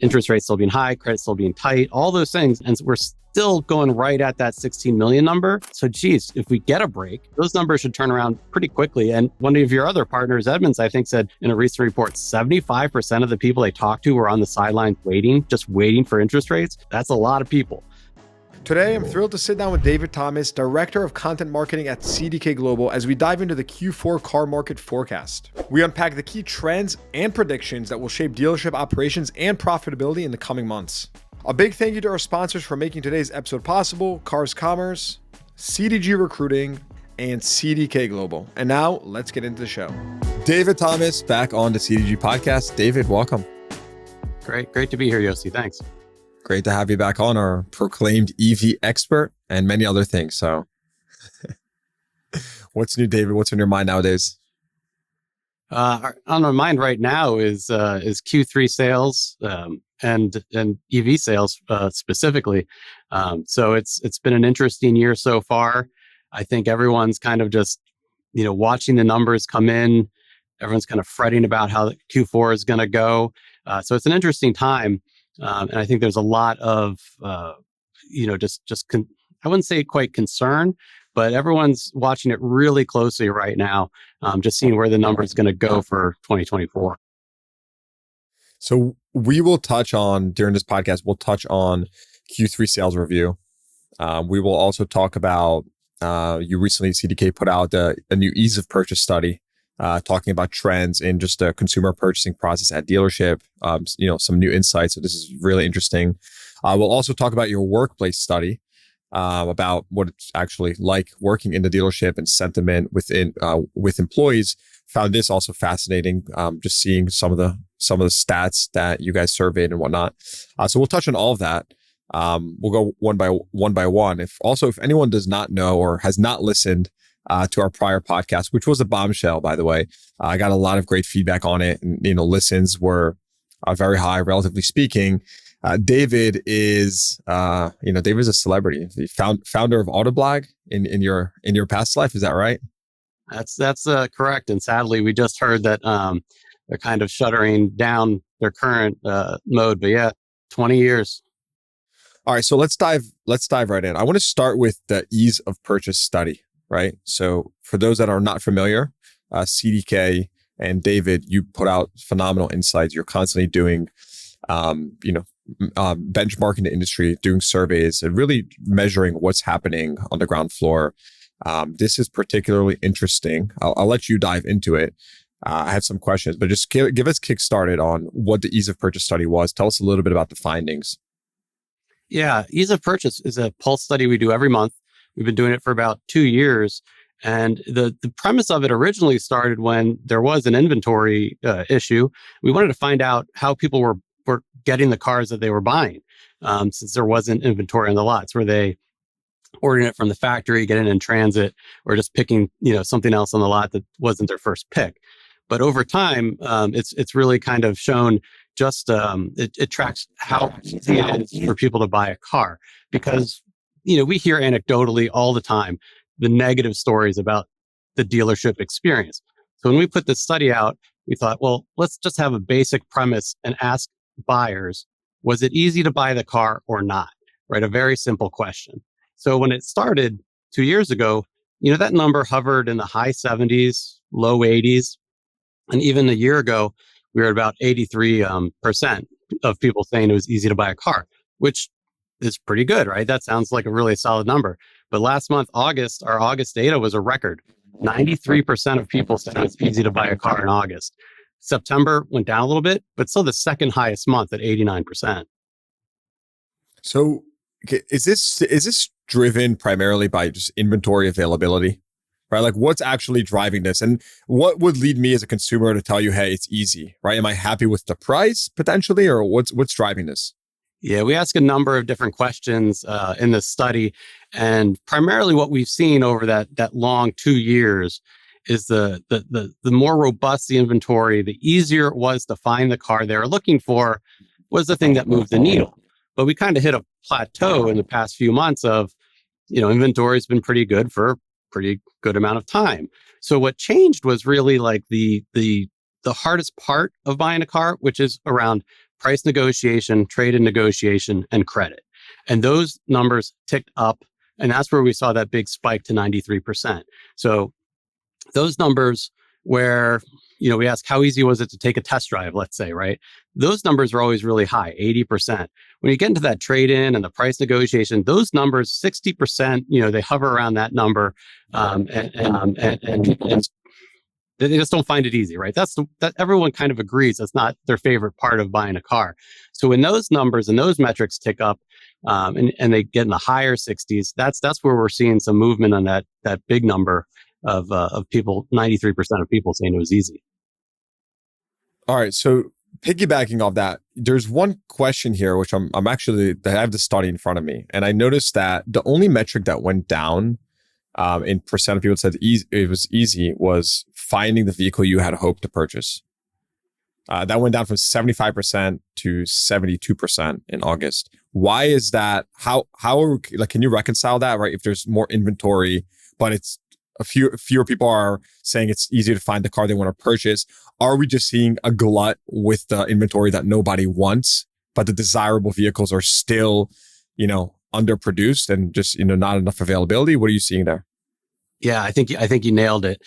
interest rates still being high, credit still being tight, all those things. And we're still going right at that 16 million number. So geez, if we get a break, those numbers should turn around pretty quickly. And one of your other partners, Edmunds, I think said in a recent report, 75% of the people they talked to were on the sidelines just waiting for interest rates. That's a lot of people. Today, I'm thrilled to sit down with David Thomas, Director of Content Marketing at CDK Global, as we dive into the Q4 car market forecast. We unpack the key trends and predictions that will shape dealership operations and profitability in the coming months. A big thank you to our sponsors for making today's episode possible: Cars Commerce, CDG Recruiting, and CDK Global. And now, let's get into the show. David Thomas, back on the CDG podcast. David, welcome. Great to be here, Yossi. Thanks. Great to have you back on, our proclaimed EV expert and many other things. So what's new, David? What's on your mind nowadays? On my mind right now is Q3 sales and EV sales specifically. So it's been an interesting year so far. I think everyone's kind of just watching the numbers come in. Everyone's kind of fretting about how Q4 is going to go. So it's an interesting time. And I think there's a lot of, I wouldn't say quite concern, but everyone's watching it really closely right now, just seeing where the number is going to go for 2024. So we will touch on, during this podcast, we'll touch on Q3 sales review. We will also talk about, you recently, CDK put out a new ease of purchase study, talking about trends in just the consumer purchasing process at dealership, some new insights. So this is really interesting. We'll also talk about your workplace study, about what it's actually like working in the dealership and sentiment with employees. Found this also fascinating, just seeing some of the stats that you guys surveyed and whatnot. So we'll touch on all of that. We'll go one by one. If anyone does not know or has not listened to our prior podcast, which was a bombshell, by the way, I got a lot of great feedback on it, and listens were very high, relatively speaking. David is a celebrity. The founder of Autoblog in your past life. Is that right? That's correct. And sadly, we just heard that they're kind of shuttering down their current mode. But yeah, 20 years. All right, so let's dive right in. I want to start with the ease of purchase study, right? So for those that are not familiar, CDK and David, you put out phenomenal insights. You're constantly doing, benchmarking the industry, doing surveys, and really measuring what's happening on the ground floor. This is particularly interesting. I'll let you dive into it. I have some questions, but just give us kick-started on what the ease of purchase study was. Tell us a little bit about the findings. Yeah, ease of purchase is a pulse study we do every month. We've been doing it for about 2 years. And the premise of it originally started when there was an inventory issue. We wanted to find out how people were getting the cars that they were buying, since there wasn't inventory on the lots. Were they ordering it from the factory, getting it in transit, or just picking something else on the lot that wasn't their first pick? But over time, it's really kind of shown just it tracks how easy it is for people to buy a car, because we hear anecdotally all the time the negative stories about the dealership experience. So when we put this study out, we thought, well, let's just have a basic premise and ask buyers, was it easy to buy the car or not? Right? A very simple question. So when it started 2 years ago, that number hovered in the high 70s, low 80s. And even a year ago, we were at about 83% of people saying it was easy to buy a car, which is pretty good, right? That sounds like a really solid number. But last month, August, our August data was a record. 93% of people said it was easy to buy a car in August. September went down a little bit, but still the second highest month at 89%. So is this driven primarily by just inventory availability, right? Like, what's actually driving this? And what would lead me as a consumer to tell you, hey, it's easy, right? Am I happy with the price potentially, or what's driving this? Yeah, we ask a number of different questions in this study, and primarily what we've seen over that long 2 years is the more robust the inventory, the easier it was to find the car they were looking for, was the thing that moved the needle. But we kind of hit a plateau in the past few months of, inventory's been pretty good for a pretty good amount of time. So what changed was really like the hardest part of buying a car, which is around price negotiation, trade and negotiation, and credit. And those numbers ticked up. And that's where we saw that big spike to 93%. So those numbers where, we ask how easy was it to take a test drive, let's say, right? Those numbers are always really high, 80%. When you get into that trade-in and the price negotiation, those numbers, 60%, they hover around that number. And they just don't find it easy, right? That everyone kind of agrees that's not their favorite part of buying a car. So when those numbers and those metrics tick up, and they get in the higher 60s, that's where we're seeing some movement on that big number of people, 93% of people saying it was easy. All right. So piggybacking off that, there's one question here, which I have the study in front of me. And I noticed that the only metric that went down in percent of people said it was easy was finding the vehicle you had hoped to purchase. That went down from 75% to 72% in August. Why is that? How can you reconcile that, right? If there's more inventory, but it's fewer people are saying it's easier to find the car they want to purchase. Are we just seeing a glut with the inventory that nobody wants, but the desirable vehicles are still, underproduced and just, not enough availability? What are you seeing there? Yeah, I think you nailed it.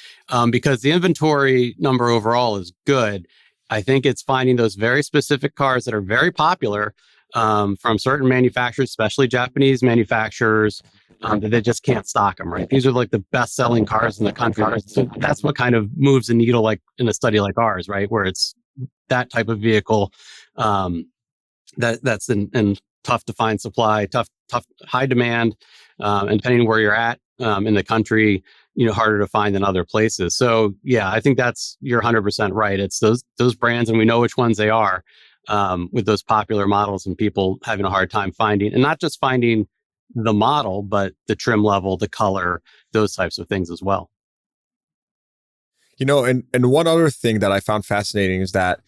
Because the inventory number overall is good. I think it's finding those very specific cars that are very popular from certain manufacturers, especially Japanese manufacturers, that they just can't stock them, right? These are like the best-selling cars in the country. So that's what kind of moves the needle, like in a study like ours, right? Where it's that type of vehicle that's in tough to find supply, tough, high demand, and depending on where you're at in the country, harder to find than other places. So yeah, I think you're 100% right. It's those brands, and we know which ones they are, with those popular models and people having a hard time finding, and not just finding the model, but the trim level, the color, those types of things as well. And one other thing that I found fascinating is that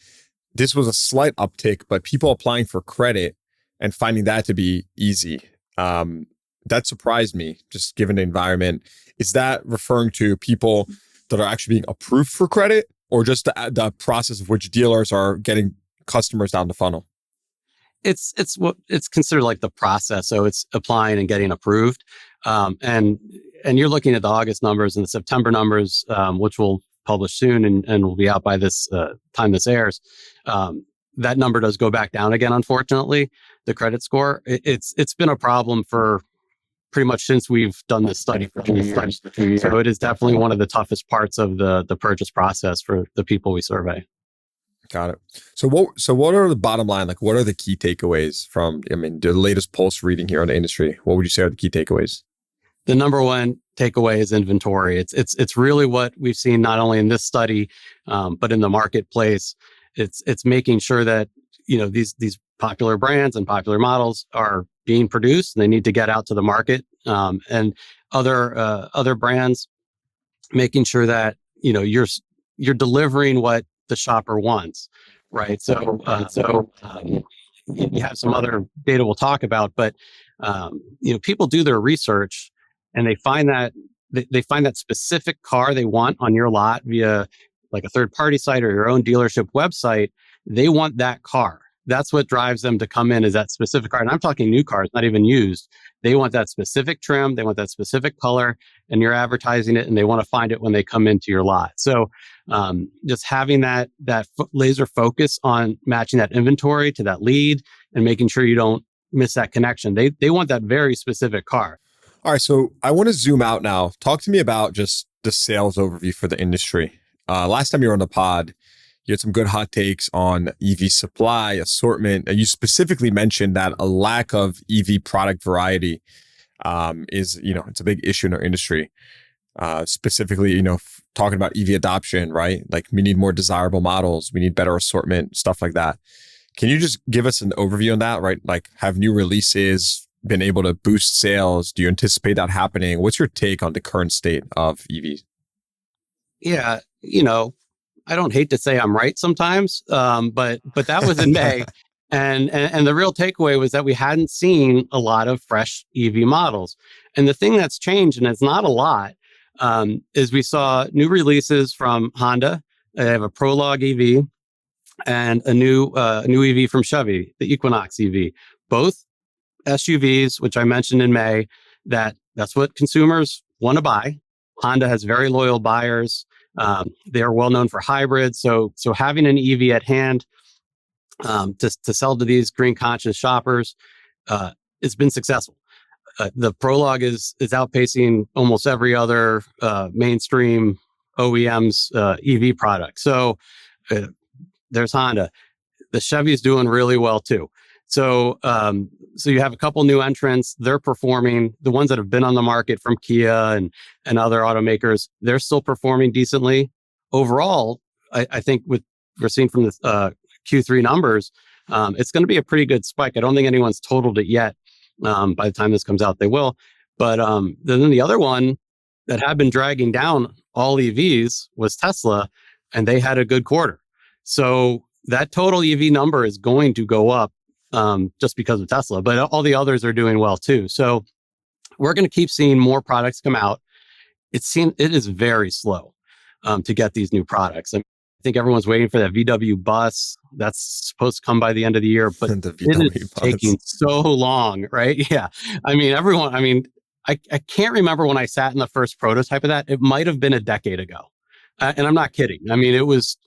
this was a slight uptick, but people applying for credit and finding that to be easy. That surprised me, just given the environment. Is that referring to people that are actually being approved for credit, or just the process of which dealers are getting customers down the funnel? It's considered like the process. So it's applying and getting approved. And you're looking at the August numbers and the September numbers, which we'll publish soon and will be out by this time this airs. That number does go back down again, unfortunately, the credit score. It's been a problem for pretty much since we've done this study for 2 years. So it is definitely one of the toughest parts of the purchase process for the people we survey. Got it. So what are the bottom line? Like, what are the key takeaways from, the latest pulse reading here on the industry? What would you say are the key takeaways? The number one takeaway is inventory. It's really what we've seen not only in this study, but in the marketplace. It's making sure that, these popular brands and popular models are being produced, and they need to get out to the market. And other brands, making sure that, you're delivering what the shopper wants, right? So you have some other data we'll talk about, but people do their research and they find that specific car they want on your lot via like a third party site or your own dealership website. They want that car. That's what drives them to come in, is that specific car. And I'm talking new cars, not even used. They want that specific trim. They want that specific color, and you're advertising it, and they want to find it when they come into your lot. So just having that laser focus on matching that inventory to that lead and making sure you don't miss that connection. They want that very specific car. All right. So I want to zoom out now. Talk to me about just the sales overview for the industry. Last time you were on the pod, you had some good hot takes on EV supply, assortment, and you specifically mentioned that a lack of EV product variety is, it's a big issue in our industry. Specifically, talking about EV adoption, right? Like, we need more desirable models, we need better assortment, stuff like that. Can you just give us an overview on that, right? Like, have new releases been able to boost sales? Do you anticipate that happening? What's your take on the current state of EVs? Yeah, I don't hate to say I'm right sometimes, but that was in May. And the real takeaway was that we hadn't seen a lot of fresh EV models. And the thing that's changed, and it's not a lot, is we saw new releases from Honda. They have a Prologue EV. and a new EV from Chevy, the Equinox EV. Both SUVs, which I mentioned in May, that's what consumers want to buy. Honda has very loyal buyers. They are well known for hybrids. So having an EV at hand to sell to these green conscious shoppers has been successful. The Prologue is outpacing almost every other mainstream OEM's EV product. So there's Honda. The Chevy is doing really well too. So you have a couple new entrants. They're performing. The ones that have been on the market from Kia and other automakers, they're still performing decently. Overall, I think with we're seeing from the Q3 numbers, it's going to be a pretty good spike. I don't think anyone's totaled it yet. By the time this comes out, they will. But then the other one that had been dragging down all EVs was Tesla, and they had a good quarter. So that total EV number is going to go up just because of Tesla, but all the others are doing well too. So we're going to keep seeing more products come out. It is very slow to get these new products. I think everyone's waiting for that VW bus that's supposed to come by the end of the year, but it is taking so long, right? Yeah. I can't remember when I sat in the first prototype of that. It might have been a decade ago. And I'm not kidding. I mean, it was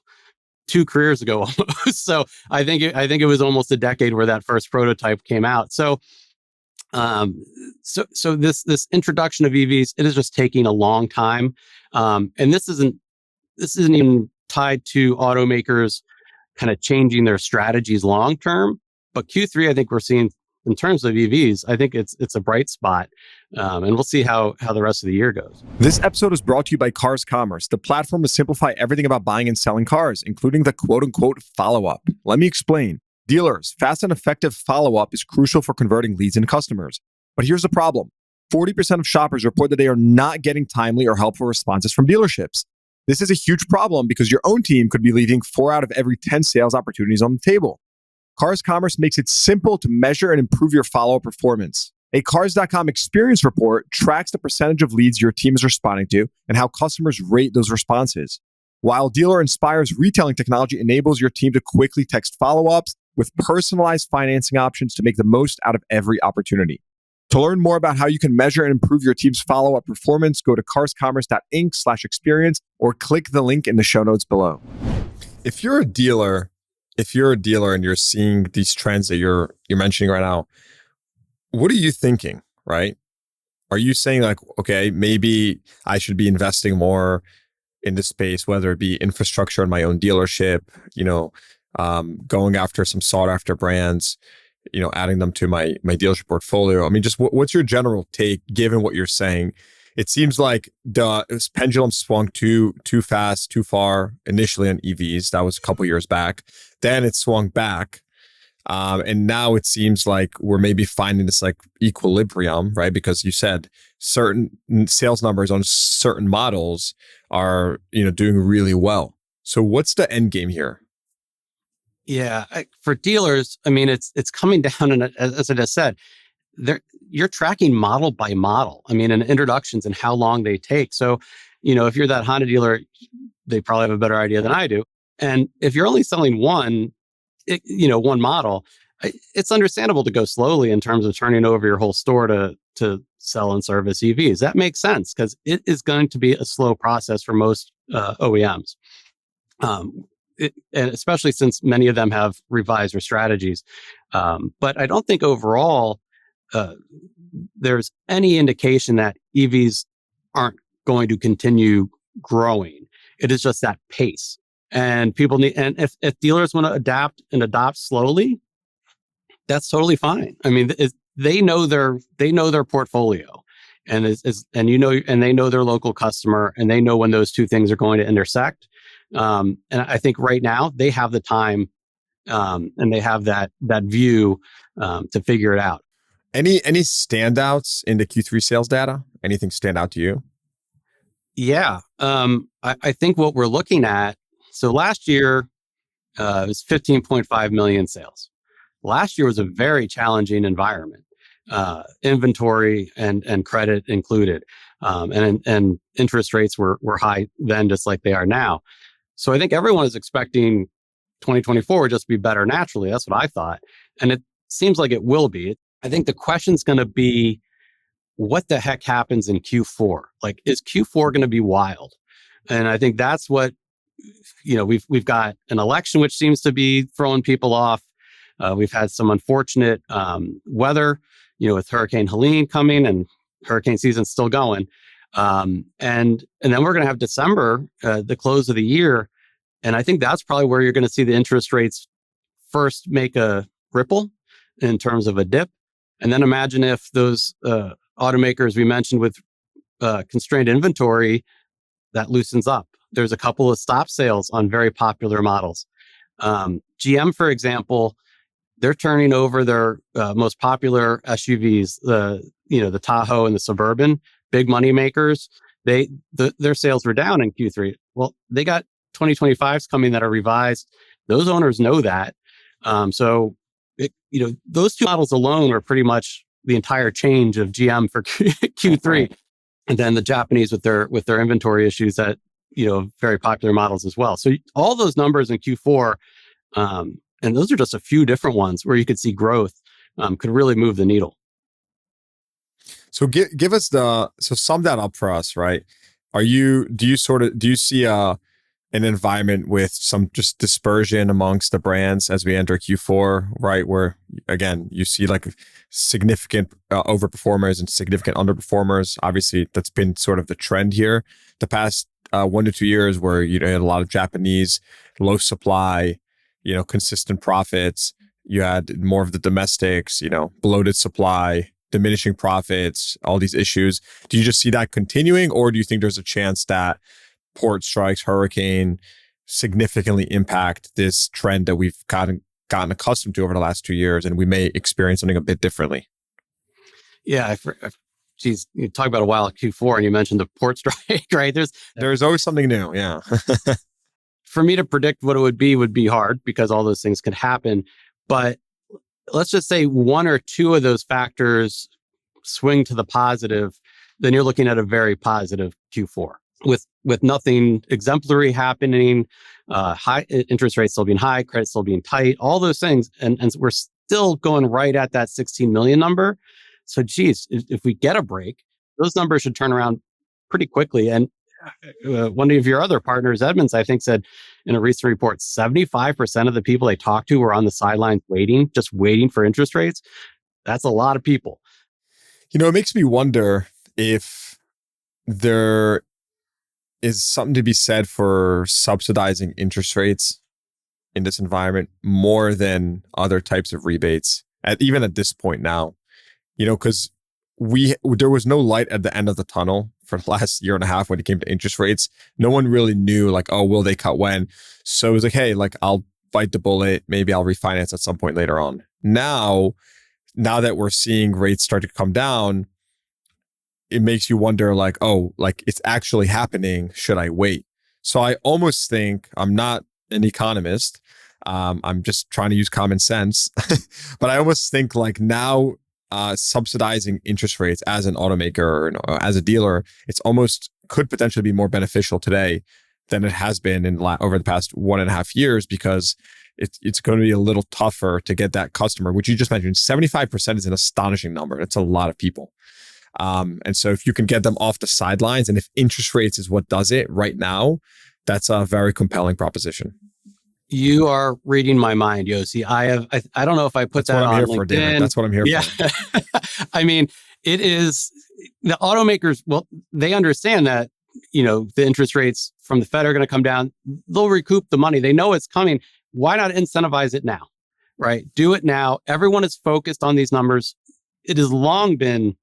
2 careers ago almost. So I think it was almost a decade where that first prototype came out. So this introduction of EVs, it is just taking a long time. And this isn't even tied to automakers kind of changing their strategies long term. But Q3, I think we're seeing in terms of EVs, I think it's a bright spot. And we'll see how the rest of the year goes. This episode is brought to you by Cars Commerce, the platform to simplify everything about buying and selling cars, including the quote-unquote follow-up. Let me explain. Dealers, fast and effective follow-up is crucial for converting leads into customers. But here's the problem. 40% of shoppers report that they are not getting timely or helpful responses from dealerships. This is a huge problem because your own team could be leaving 4 out of every 10 sales opportunities on the table. Cars Commerce makes it simple to measure and improve your follow-up performance. A Cars.com experience report tracks the percentage of leads your team is responding to and how customers rate those responses. While Dealer Inspire's retailing technology enables your team to quickly text follow-ups with personalized financing options to make the most out of every opportunity. To learn more about how you can measure and improve your team's follow-up performance, go to carscommerce.inc/experience or click the link in the show notes below. If you're a dealer and you're seeing these trends that you're mentioning right now, what are you thinking, right? Are you saying like, okay, maybe I should be investing more in this space, whether it be infrastructure in my own dealership, going after some sought after brands, adding them to my dealership portfolio? I mean, just what's your general take given what you're saying? It seems like this pendulum swung too fast, too far initially on EVs. That was a couple years back. Then it swung back. And now it seems like we're maybe finding this like equilibrium, right? Because you said certain sales numbers on certain models are, doing really well. So what's the end game here? Yeah, for dealers, I mean, it's coming down, and as I just said, you're tracking model by model. I mean, and introductions and how long they take. So, if you're that Honda dealer, they probably have a better idea than I do. And if you're only selling one model, it's understandable to go slowly in terms of turning over your whole store to sell and service EVs. That makes sense because it is going to be a slow process for most OEMs. And especially since many of them have revised their strategies. But I don't think overall there's any indication that EVs aren't going to continue growing. It is just that pace. And people if dealers want to adapt and adopt slowly, that's totally fine. I mean, they know their portfolio, and they know their local customer, and they know when those two things are going to intersect. And I think right now they have the time, and they have that view to figure it out. Any standouts in the Q3 sales data? Anything stand out to you? Yeah, I think what we're looking at. So last year it was 15.5 million sales. Last year was a very challenging environment, inventory and credit included, and interest rates were high then, just like they are now. So I think everyone is expecting 2024 would just be better naturally. That's what I thought. And it seems like it will be. I think the question's going to be, what the heck happens in Q4? Like, is Q4 going to be wild? And I think that's what, we've got an election, which seems to be throwing people off. We've had some unfortunate weather, with Hurricane Helene coming, and hurricane season's still going. And then we're going to have December, the close of the year. And I think that's probably where you're going to see the interest rates first make a ripple in terms of a dip. And then imagine if those automakers we mentioned with constrained inventory, that loosens up. There's a couple of stop sales on very popular models. GM, for example, they're turning over their most popular SUVs, the Tahoe and the Suburban, big money makers. Their sales were down in Q3. Well, they got 2025s coming that are revised. Those owners know that. Those two models alone are pretty much the entire change of GM for Q3. And then the Japanese with their inventory issues that, very popular models as well. So all those numbers in Q4, and those are just a few different ones where you could see growth, could really move the needle. So give us sum that up for us, right? Do you see an environment with some just dispersion amongst the brands as we enter Q4, right? Where again, you see like significant overperformers and significant underperformers. Obviously, that's been sort of the trend here the past 1 to 2 years, where you had a lot of Japanese low supply, consistent profits. You had more of the domestics, bloated supply, diminishing profits, all these issues. Do you just see that continuing, or do you think there's a chance that port strikes, hurricane significantly impact this trend that we've gotten accustomed to over the last 2 years, and we may experience something a bit differently? Yeah, geez, you talk about a while at Q4, and you mentioned the port strike, right? There's always something new, yeah. For me to predict what it would be hard, because all those things could happen. But let's just say one or two of those factors swing to the positive, then you're looking at a very positive Q4 with nothing exemplary happening, high interest rates still being high, credit still being tight, all those things. And we're still going right at that 16 million number. So geez, if we get a break, those numbers should turn around pretty quickly. And one of your other partners, Edmunds, I think, said in a recent report, 75% of the people they talked to were on the sidelines just waiting for interest rates. That's a lot of people. It makes me wonder if there is something to be said for subsidizing interest rates in this environment more than other types of rebates, even at this point now. Because there was no light at the end of the tunnel for the last year and a half when it came to interest rates. No one really knew, like, oh, will they cut when? So it was like, hey, like, I'll bite the bullet. Maybe I'll refinance at some point later on. Now that we're seeing rates start to come down, it makes you wonder, like, oh, like, it's actually happening. Should I wait? So I almost think, I'm not an economist. I'm just trying to use common sense. But I almost think, like, now subsidizing interest rates as an automaker or as a dealer, it's almost could potentially be more beneficial today than it has been over the past 1.5 years, because it's going to be a little tougher to get that customer, which you just mentioned. 75% is an astonishing number. It's a lot of people. And so if you can get them off the sidelines, and if interest rates is what does it right now, that's a very compelling proposition. You are reading my mind, Yossi. I don't know if I put that on LinkedIn. David. That's what I'm here for. I mean, it is the automakers. Well, they understand that, the interest rates from the Fed are going to come down. They'll recoup the money. They know it's coming. Why not incentivize it now, right? Do it now. Everyone is focused on these numbers. It has long been,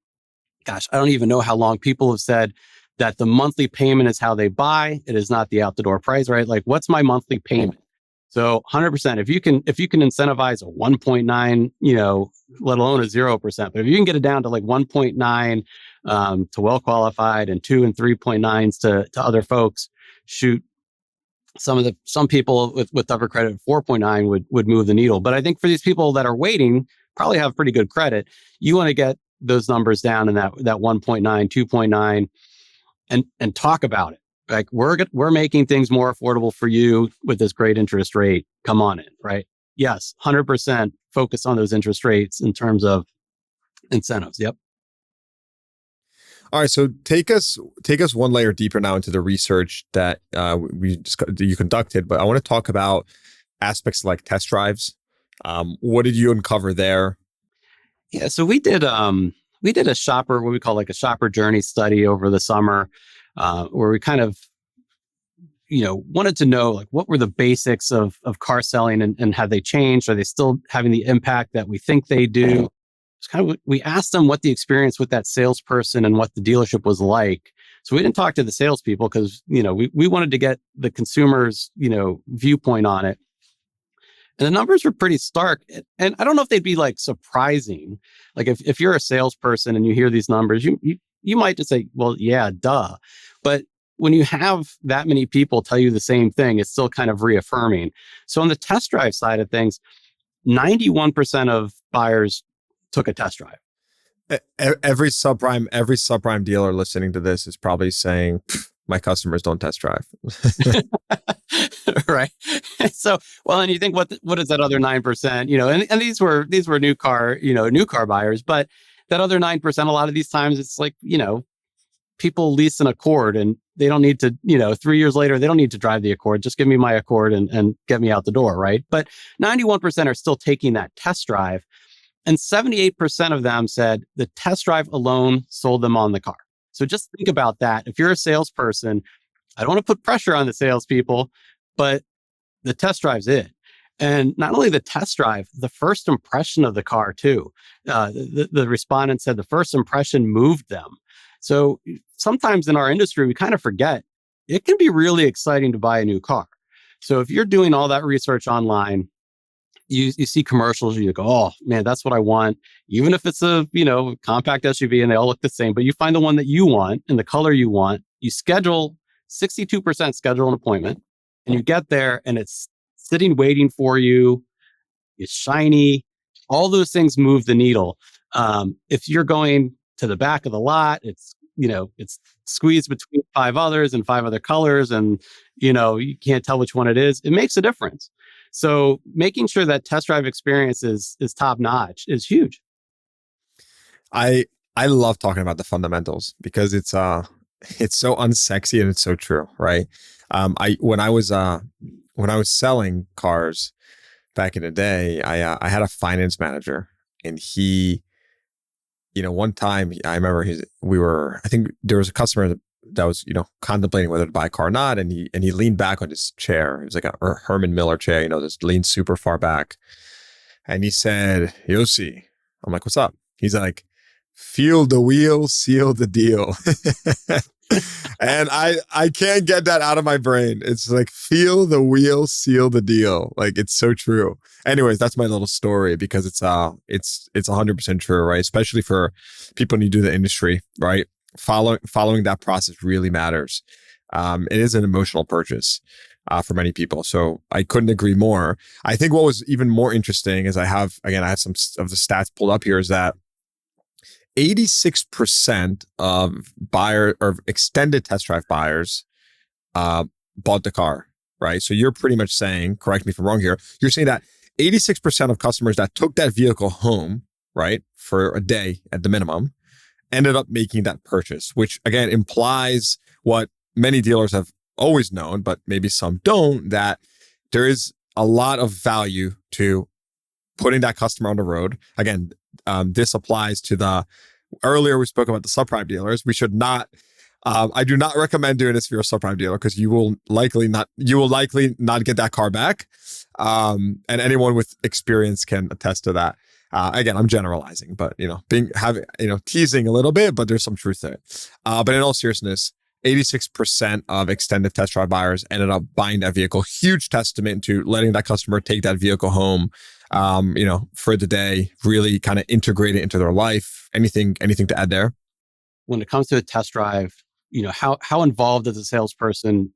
gosh, I don't even know how long people have said that the monthly payment is how they buy. It is not the out the door price, right? Like, what's my monthly payment? So 100%, if you can incentivize a 1.9, let alone a 0%, but if you can get it down to like 1.9 to well-qualified and 2 and 3.9s to other folks, shoot, some people with tougher credit, 4.9 would move the needle. But I think for these people that are waiting, probably have pretty good credit, you want to get those numbers down in that 1.9, 2.9 and talk about it. Like we're making things more affordable for you with this great interest rate. Come on in, right? Yes, 100% focus on those interest rates in terms of incentives. Yep. All right, so take us one layer deeper now into the research that you conducted, but I want to talk about aspects like test drives. What did you uncover there? Yeah, so we did a shopper, what we call like a shopper journey study over the summer, where we kind of wanted to know like what were the basics of car selling, and have they changed? Are they still having the impact that we think they do? It's kind of, we asked them what the experience with that salesperson and what the dealership was like. So we didn't talk to the salespeople because we wanted to get the consumer's viewpoint on it. And the numbers were pretty stark. And I don't know if they'd be like surprising. Like if you're a salesperson and you hear these numbers, you might just say, well, yeah, duh. But when you have that many people tell you the same thing, it's still kind of reaffirming. So on the test drive side of things, 91% of buyers took a test drive. Every subprime dealer listening to this is probably saying, my customers don't test drive. Right. So, well, and you think what is that other 9%, and these were new car buyers, but that other 9%, a lot of these times it's like, people lease an Accord and they don't need to, 3 years later, they don't need to drive the Accord. Just give me my Accord and get me out the door. Right. But 91% are still taking that test drive. And 78% of them said the test drive alone sold them on the car. So just think about that. If you're a salesperson, I don't want to put pressure on the salespeople, but the test drive's it. And not only the test drive, the first impression of the car too. The respondent said the first impression moved them. So sometimes in our industry, we kind of forget it can be really exciting to buy a new car. So if you're doing all that research online, you see commercials, you go, oh man, that's what I want. Even if it's a, compact SUV and they all look the same, but you find the one that you want and the color you want, you schedule 62% schedule an appointment and you get there and it's sitting waiting for you. It's shiny. All those things move the needle. If you're going to the back of the lot, it's squeezed between five others and five other colors and, you can't tell which one it is. It makes a difference. So making sure that test drive experience is top notch is huge. I love talking about the fundamentals because it's so unsexy and it's so true, right? When I was selling cars back in the day, I had a finance manager, and he, one time I remember I think there was a customer that was, contemplating whether to buy a car or not. And he leaned back on his chair. It was like a Herman Miller chair, just leaned super far back. And he said, Yossi, I'm like, what's up? He's like, feel the wheel, seal the deal. And I can't get that out of my brain. It's like, feel the wheel, seal the deal. Like, it's so true. Anyways, that's my little story because it's 100% true, right? Especially for people who do the industry, right? Following that process really matters. It is an emotional purchase for many people. So I couldn't agree more. I think what was even more interesting is I have some of the stats pulled up here, is that 86% of buyer or extended test drive buyers bought the car, right? So you're pretty much saying, correct me if I'm wrong here, you're saying that 86% of customers that took that vehicle home, right, for a day at the minimum, ended up making that purchase, which again implies what many dealers have always known, but maybe some don't, that there is a lot of value to putting that customer on the road. Again, this applies to earlier we spoke about the subprime dealers. We should not, I do not recommend doing this if you're a subprime dealer, because you will likely not get that car back. And anyone with experience can attest to that. Again, I'm generalizing, but teasing a little bit, but there's some truth to it. But in all seriousness, 86% of extended test drive buyers ended up buying that vehicle. Huge testament to letting that customer take that vehicle home, for the day, really kind of integrate it into their life. Anything to add there? When it comes to a test drive, how involved does a salesperson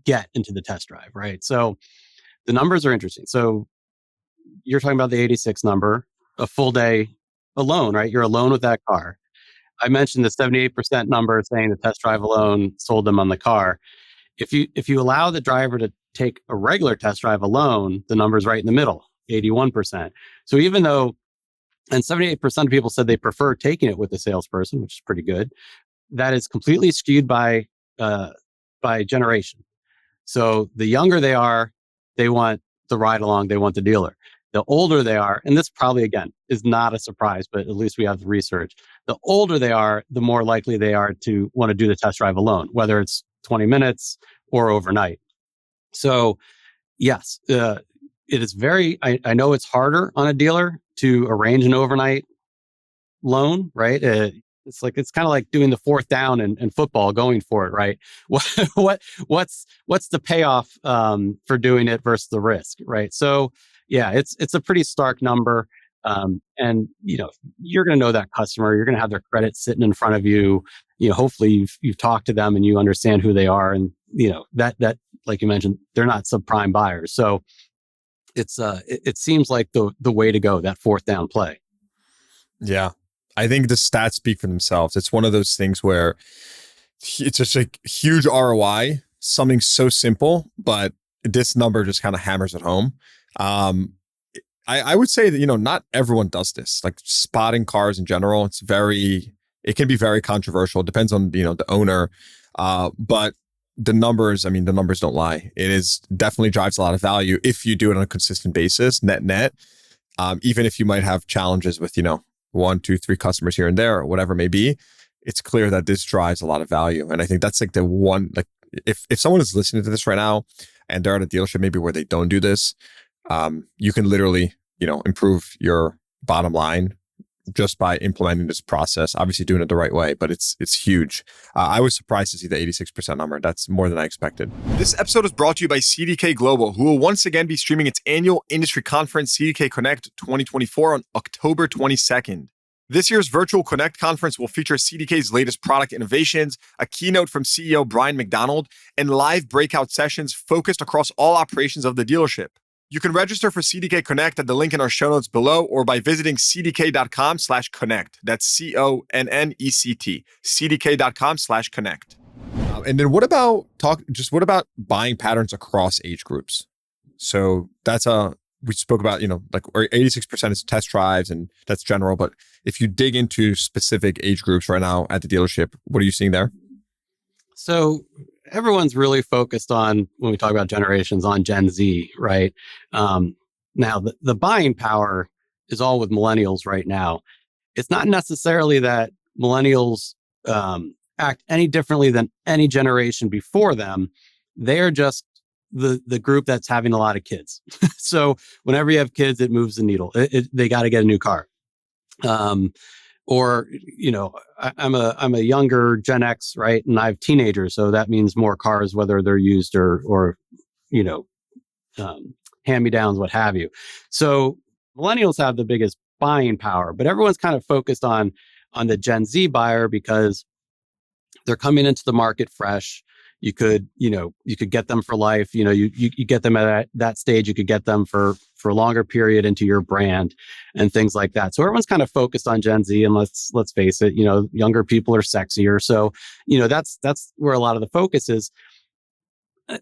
get into the test drive, right? So the numbers are interesting. So you're talking about the 86 number, a full day alone, right? You're alone with that car. I mentioned the 78% number saying the test drive alone sold them on the car. If you allow the driver to take a regular test drive alone, the number's right in the middle, 81%. So even though, and 78% of people said they prefer taking it with a salesperson, which is pretty good, that is completely skewed by generation. So the younger they are, they want the ride along, they want the dealer. The older they are, and this probably again is not a surprise, but at least we have the research. The older they are, the more likely they are to want to do the test drive alone, whether it's 20 minutes or overnight. So yes, it is very, I know it's harder on a dealer to arrange an overnight loan, right? It's kind of like doing the fourth down in football, going for it, right? What's the payoff for doing it versus the risk, right? So yeah, it's a pretty stark number, and you're going to know that customer. You're going to have their credit sitting in front of you. Hopefully you've talked to them and you understand who they are, and that like you mentioned, they're not subprime buyers. So it seems like the way to go, that fourth down play. Yeah. I think the stats speak for themselves. It's one of those things where it's just a huge ROI, something so simple, but this number just kind of hammers it home. I would say that, not everyone does this. Like spotting cars in general, it can be very controversial. It depends on, the owner. But the numbers don't lie. It is definitely drives a lot of value if you do it on a consistent basis, net. Even if you might have challenges with, 1, 2, 3 customers here and there, or whatever it may be, it's clear that this drives a lot of value. And I think that's like the one, like if someone is listening to this right now and they're at a dealership maybe where they don't do this, you can literally, improve your bottom line just by implementing this process, obviously doing it the right way, but it's huge. I was surprised to see the 86% number. That's more than I expected. This episode is brought to you by CDK Global, who will once again be streaming its annual industry conference, CDK Connect 2024 on October 22nd. This year's virtual Connect conference will feature CDK's latest product innovations, a keynote from CEO Brian MacDonald, and live breakout sessions focused across all operations of the dealership. You can register for CDK Connect at the link in our show notes below or by visiting cdk.com/connect. That's CONNECT, cdk.com/connect. And then what about buying patterns across age groups? So we spoke about, like 86% is test drives and that's general, but if you dig into specific age groups right now at the dealership, what are you seeing there? So everyone's really focused on, when we talk about generations, on Gen Z, right? Now, the buying power is all with millennials right now. It's not necessarily that millennials act any differently than any generation before them. They're just the group that's having a lot of kids. So whenever you have kids, it moves the needle. They got to get a new car. Or, I'm a younger Gen X, right? And I have teenagers. So that means more cars, whether they're used or hand-me-downs, what have you. So millennials have the biggest buying power, but everyone's kind of focused on the Gen Z buyer because they're coming into the market fresh. You could get them for life. You get them at that stage. You could get them for a longer period into your brand and things like that. So everyone's kind of focused on Gen Z, and let's face it, younger people are sexier. So, that's where a lot of the focus is.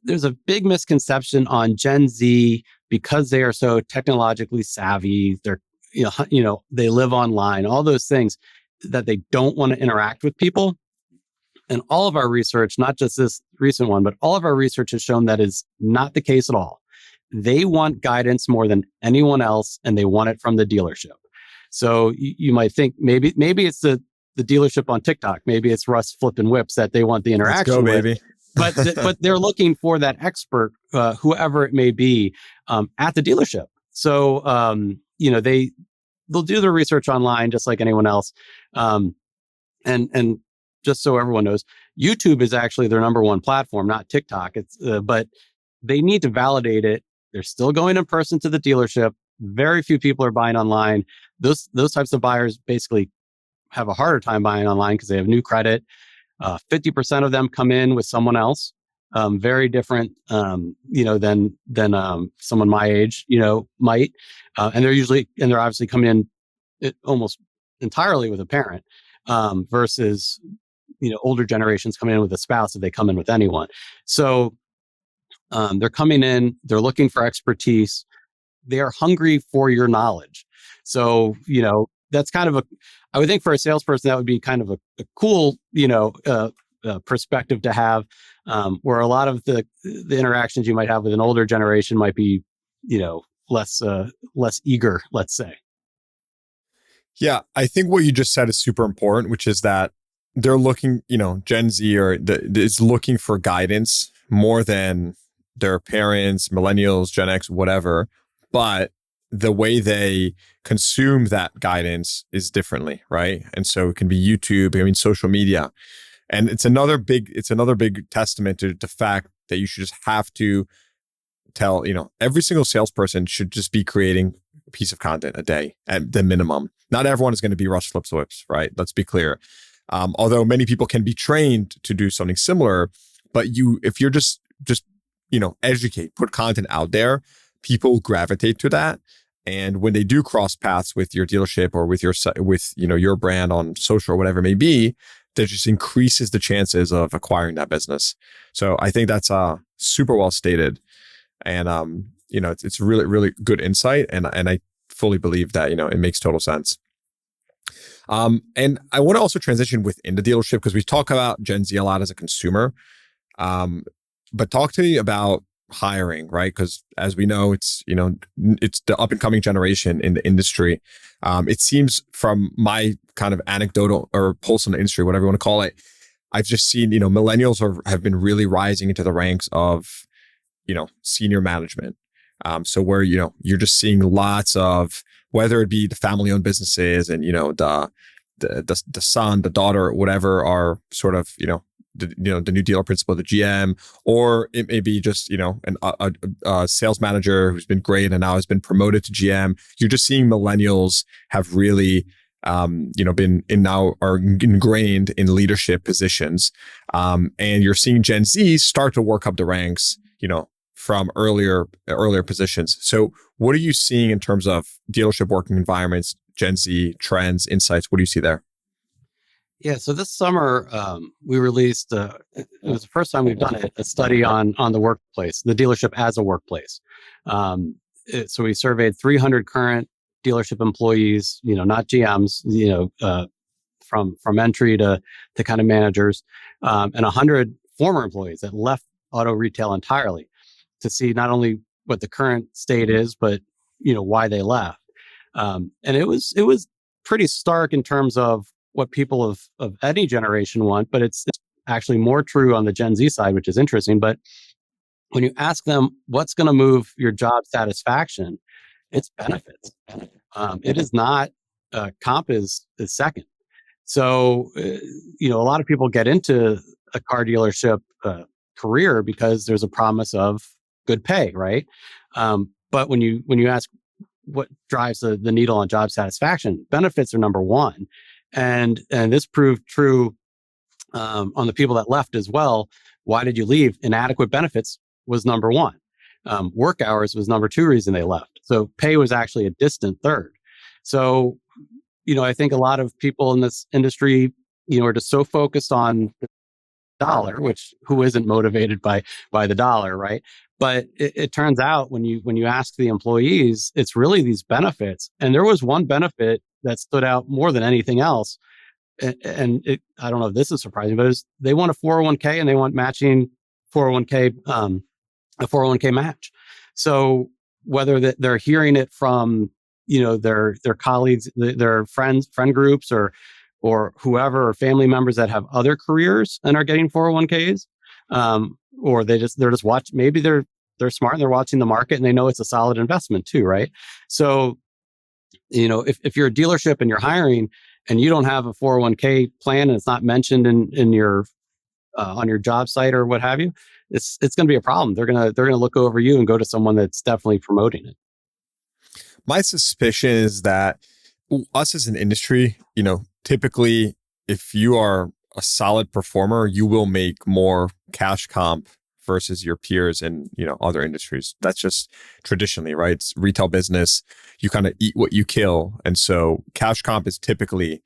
There's a big misconception on Gen Z because they are so technologically savvy. They're, they live online, all those things, that they don't want to interact with people. And all of our research, not just this recent one, but all of our research has shown that is not the case at all. They want guidance more than anyone else, and they want it from the dealership. So you might think maybe it's the dealership on TikTok. Maybe it's Russ flipping whips that they want the interaction with. Baby. But they're looking for that expert, whoever it may be, at the dealership. So they'll do their research online just like anyone else. And just so everyone knows, YouTube is actually their number one platform, not TikTok. But they need to validate it. They're still going in person to the dealership. Very few people are buying online. Those types of buyers basically have a harder time buying online because they have new credit. 50% of them come in with someone else, very different, than someone my age, might. And they're obviously coming in almost entirely with a parent. versus, older generations coming in with a spouse if they come in with anyone. So they're coming in, they're looking for expertise, they are hungry for your knowledge. So, that's kind of I would think for a salesperson, that would be kind of a cool, perspective to have, where a lot of the interactions you might have with an older generation might be, less eager, let's say. Yeah, I think what you just said is super important, which is that they're looking, Gen Z is looking for guidance more than their parents, millennials, Gen X, whatever. But the way they consume that guidance is differently, right? And so it can be YouTube, social media. And it's another big testament to the fact that you should just have to tell, every single salesperson should just be creating a piece of content a day at the minimum. Not everyone is going to be Rush Flips Whips, right? Let's be clear. Although many people can be trained to do something similar, but if you're just educate, put content out there, people gravitate to that. And when they do cross paths with your dealership or with your brand on social or whatever it may be, that just increases the chances of acquiring that business. So I think that's super well stated. And it's really, really good insight. And I fully believe that, it makes total sense. And I want to also transition within the dealership because we talk about Gen Z a lot as a consumer. But talk to me about hiring, right? Because as we know, it's the up and coming generation in the industry. It seems from my kind of anecdotal or pulse on the industry, whatever you want to call it, I've just seen, millennials have been really rising into the ranks of, senior management. So where, you're just seeing lots of, whether it be the family owned businesses and, the son, the daughter, whatever are sort of, the new dealer principal, the GM, or it may be just, a sales manager who's been great and now has been promoted to GM. You're just seeing millennials have really, are ingrained in leadership positions. And you're seeing Gen Z start to work up the ranks, from earlier positions. So what are you seeing in terms of dealership working environments, Gen Z trends, insights? What do you see there? Yeah, so this summer we released. It was the first time we've done it, a study on the workplace, the dealership as a workplace. So we surveyed 300 current dealership employees, not GMs, from entry to kind of managers, and 100 former employees that left auto retail entirely, to see not only what the current state is, but why they left. And it was pretty stark in terms of what people of any generation want, but it's actually more true on the Gen Z side, which is interesting. But when you ask them what's going to move your job satisfaction, it's benefits. It is not comp is second. So a lot of people get into a car dealership career because there's a promise of good pay, right? But when you ask what drives the needle on job satisfaction, benefits are number one. And this proved true on the people that left as well. Why did you leave? Inadequate benefits was number one. Work hours was number two reason they left. So pay was actually a distant third. So, I think a lot of people in this industry, are just so focused on the dollar, which who isn't motivated by the dollar, right? But it turns out when you ask the employees, it's really these benefits. And there was one benefit that stood out more than anything else. And I don't know if this is surprising, but they want a 401k and they want matching 401k, a 401k match. So whether they're hearing it from, their colleagues, their friend groups, or whoever, or family members that have other careers and are getting 401ks, or they're just watching. Maybe they're smart and they're watching the market and they know it's a solid investment too, right? So, if you're a dealership and you're hiring and you don't have a 401k plan and it's not mentioned in your on your job site or what have you, it's going to be a problem. They're gonna look over you and go to someone that's definitely promoting it. My suspicion is that us as an industry, typically if you are a solid performer, you will make more cash comp versus your peers in, other industries. That's just traditionally, right? It's retail business. You kind of eat what you kill. And so cash comp is typically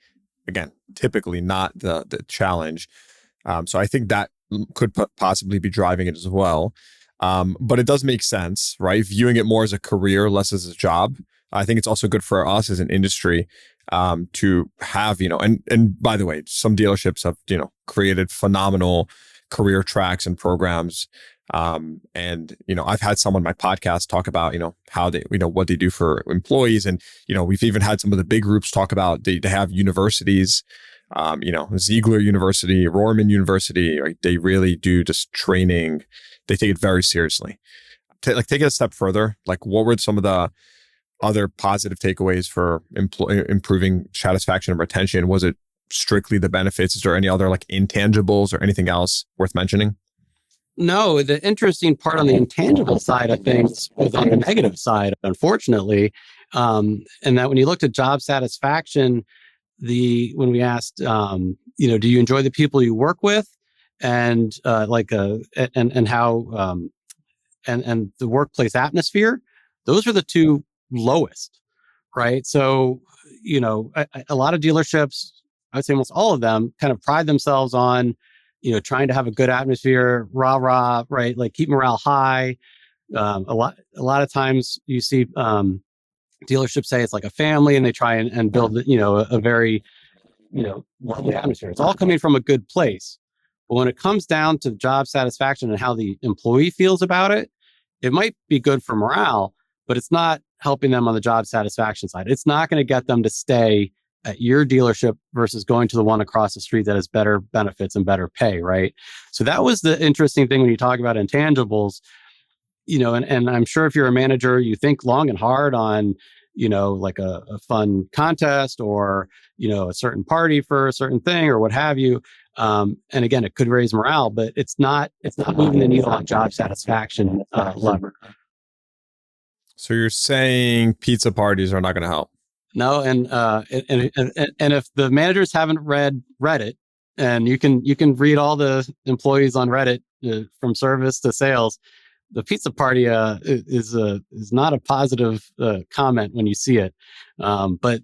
again, typically not the challenge. So I think that could possibly be driving it as well. But it does make sense, right? Viewing it more as a career, less as a job. I think it's also good for us as an industry to have, and by the way, some dealerships have, created phenomenal career tracks and programs. And, I've had some on my podcast talk about, how they, what they do for employees. And, we've even had some of the big groups talk about they have universities, Ziegler University, Rorman University, right? They really do just training. They take it very seriously. Take it a step further. Like, what were some of the other positive takeaways for improving satisfaction and retention? Was it strictly the benefits? Is there any other like intangibles or anything else worth mentioning? No, the interesting part on the intangible side of things was on the negative side, unfortunately. And that when you looked at job satisfaction, when we asked, do you enjoy the people you work with, and and how and the workplace atmosphere, those are the two lowest, right? So, a lot of dealerships, I would say almost all of them, kind of pride themselves on, trying to have a good atmosphere, rah rah, right? Like keep morale high. A lot of times you see dealerships say it's like a family, and they try and build, a very, lovely atmosphere. It's all coming from a good place. But when it comes down to job satisfaction and how the employee feels about it, it might be good for morale, but it's not helping them on the job satisfaction side. It's not going to get them to stay at your dealership versus going to the one across the street that has better benefits and better pay, right? So that was the interesting thing when you talk about intangibles, and I'm sure if you're a manager, you think long and hard on, like a fun contest or, a certain party for a certain thing or what have you. And again, it could raise morale, but it's not moving the needle on job satisfaction lever. So you're saying pizza parties are not going to help? No, and if the managers haven't read Reddit, and you can read all the employees on Reddit from service to sales, the pizza party is not a positive comment when you see it. But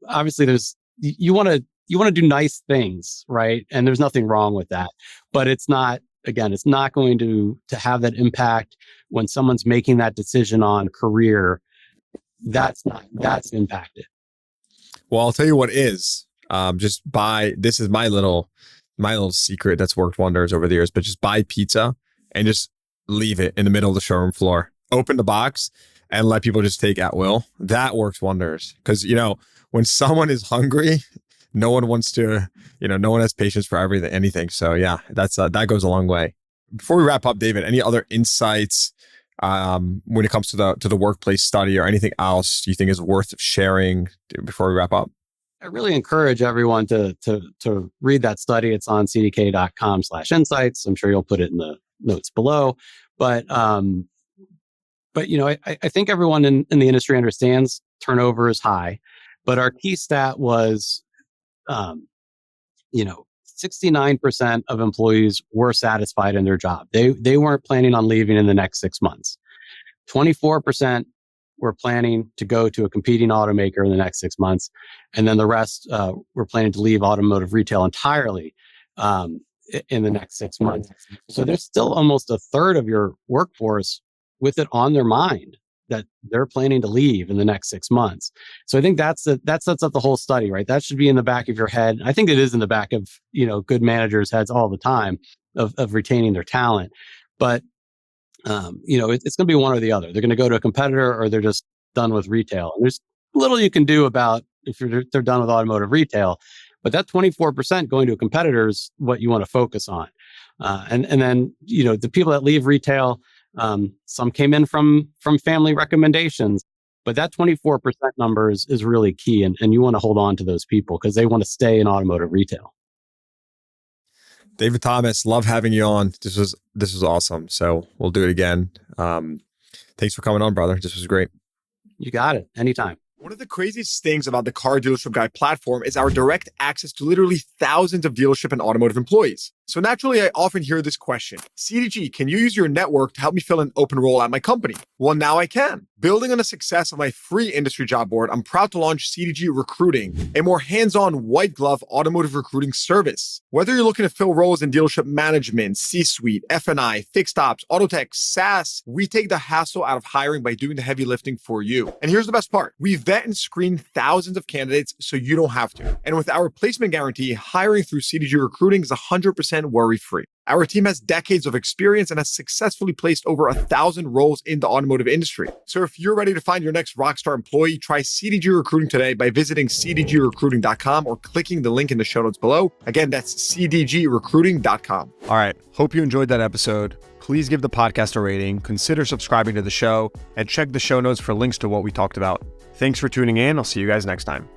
obviously, you want to do nice things, right? And there's nothing wrong with that. But it's not going to have that impact when someone's making that decision on career. That's impacted. Well, I'll tell you what is. This is my little secret that's worked wonders over the years, but just buy pizza and just leave it in the middle of the showroom floor. Open the box and let people just take at will. That works wonders. Because, when someone is hungry, no one wants to, no one has patience for anything. So yeah, that goes a long way. Before we wrap up, David, any other insights when it comes to the workplace study or anything else you think is worth sharing before we wrap up? I really encourage everyone to read that study. It's on cdk.com/insights. I'm sure you'll put it in the notes below. But I think everyone in the industry understands turnover is high. But our key stat was, 69% of employees were satisfied in their job. They weren't planning on leaving in the next 6 months. 24% were planning to go to a competing automaker in the next 6 months. And then the rest were planning to leave automotive retail entirely in the next 6 months. So there's still almost a third of your workforce with it on their mind that they're planning to leave in the next 6 months. So I think that sets up the whole study, right? That should be in the back of your head. I think it is in the back of, good managers' heads all the time of retaining their talent. But, it's going to be one or the other. They're going to go to a competitor or they're just done with retail. And there's little you can do about if they're done with automotive retail. But that 24% going to a competitor is what you want to focus on. And then, the people that leave retail, some came in from family recommendations, but that 24% number is really key. And you want to hold on to those people because they want to stay in automotive retail. David Thomas, love having you on. This was awesome. So we'll do it again. Thanks for coming on, brother. This was great. You got it. Anytime. One of the craziest things about the Car Dealership Guy platform is our direct access to literally thousands of dealership and automotive employees. So naturally, I often hear this question: CDG, can you use your network to help me fill an open role at my company? Well, now I can. Building on the success of my free industry job board, I'm proud to launch CDG Recruiting, a more hands-on white glove automotive recruiting service. Whether you're looking to fill roles in dealership management, C-suite, F&I, fixed ops, auto tech, SaaS, we take the hassle out of hiring by doing the heavy lifting for you. And here's the best part: we vet and screen thousands of candidates so you don't have to. And with our placement guarantee, hiring through CDG Recruiting is 100% worry-free. Our team has decades of experience and has successfully placed over 1,000 roles in the automotive industry. So if you're ready to find your next rockstar employee, try CDG Recruiting today by visiting cdgrecruiting.com or clicking the link in the show notes below. Again, that's cdgrecruiting.com. All right. Hope you enjoyed that episode. Please give the podcast a rating, consider subscribing to the show, and check the show notes for links to what we talked about. Thanks for tuning in. I'll see you guys next time.